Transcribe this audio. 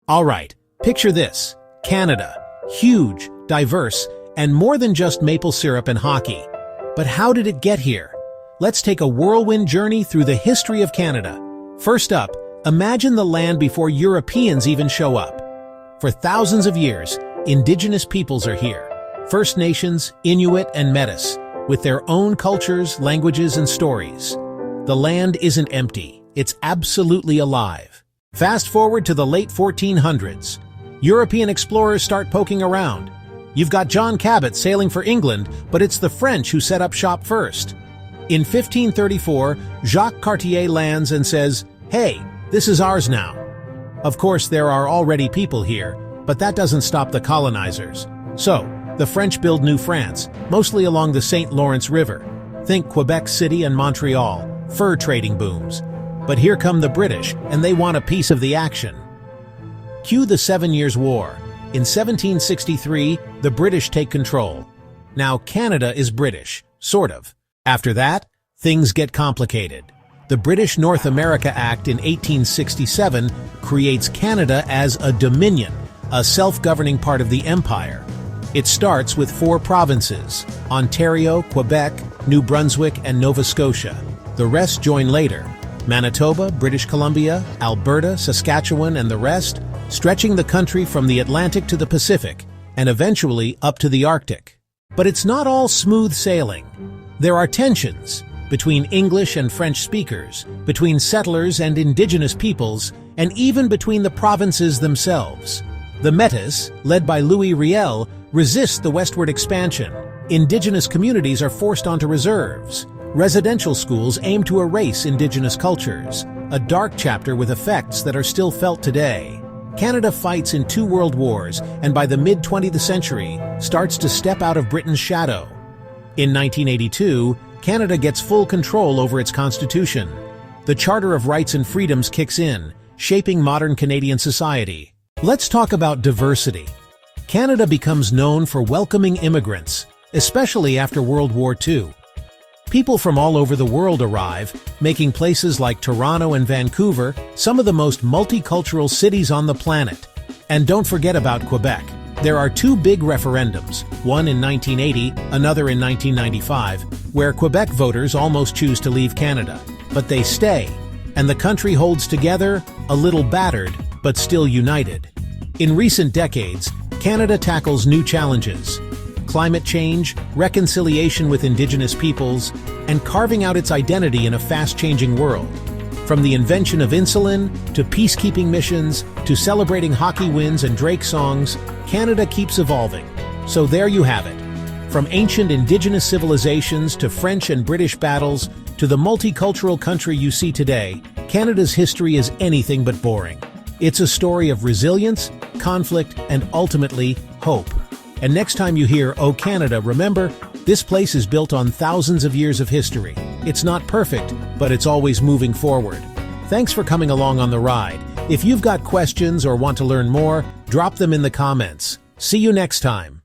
Alright, picture this. Canada. Huge, diverse, and more than just maple syrup and hockey. But how did it get here? Let's take a whirlwind journey through the history of Canada. First up, imagine the land before Europeans even show up. For thousands of years, Indigenous peoples are here. First Nations, Inuit, and Métis, with their own cultures, languages, and stories. The land isn't empty, it's absolutely alive. Fast forward to the late 1400s. European explorers start poking around. You've got John Cabot sailing for England, but it's the French who set up shop first. In 1534, Jacques Cartier lands and says, "Hey, this is ours now." Of course, there are already people here, but that doesn't stop the colonizers. So, the French build New France, mostly along the St. Lawrence River. Think Quebec City and Montreal, fur trading booms. But here come the British, and they want a piece of the action. Cue the 7 Years' War. In 1763, the British take control. Now Canada is British, sort of. After that, things get complicated. The British North America Act in 1867 creates Canada as a dominion, a self-governing part of the empire. It starts with 4 provinces: Ontario, Quebec, New Brunswick, and Nova Scotia. The rest join later: Manitoba, British Columbia, Alberta, Saskatchewan, and the rest, stretching the country from the Atlantic to the Pacific, and eventually up to the Arctic. But it's not all smooth sailing. There are tensions between English and French speakers, between settlers and Indigenous peoples, and even between the provinces themselves. The Métis, led by Louis Riel, resist the westward expansion. Indigenous communities are forced onto reserves. Residential schools aim to erase Indigenous cultures, a dark chapter with effects that are still felt today. Canada fights in 2 world wars, and by the mid-20th century, starts to step out of Britain's shadow. In 1982, Canada gets full control over its constitution. The Charter of Rights and Freedoms kicks in, shaping modern Canadian society. Let's talk about diversity. Canada becomes known for welcoming immigrants, especially after World War II. People from all over the world arrive, making places like Toronto and Vancouver some of the most multicultural cities on the planet. And don't forget about Quebec. There are 2 big referendums, one in 1980, another in 1995, where Quebec voters almost choose to leave Canada. But they stay, and the country holds together, a little battered, but still united. In recent decades, Canada tackles new challenges: climate change, reconciliation with Indigenous peoples, and carving out its identity in a fast-changing world. From the invention of insulin, to peacekeeping missions, to celebrating hockey wins and Drake songs, Canada keeps evolving. So there you have it. From ancient Indigenous civilizations to French and British battles, to the multicultural country you see today, Canada's history is anything but boring. It's a story of resilience, conflict, and ultimately, hope. And next time you hear, "Oh Canada," remember, this place is built on thousands of years of history. It's not perfect, but it's always moving forward. Thanks for coming along on the ride. If you've got questions or want to learn more, drop them in the comments. See you next time.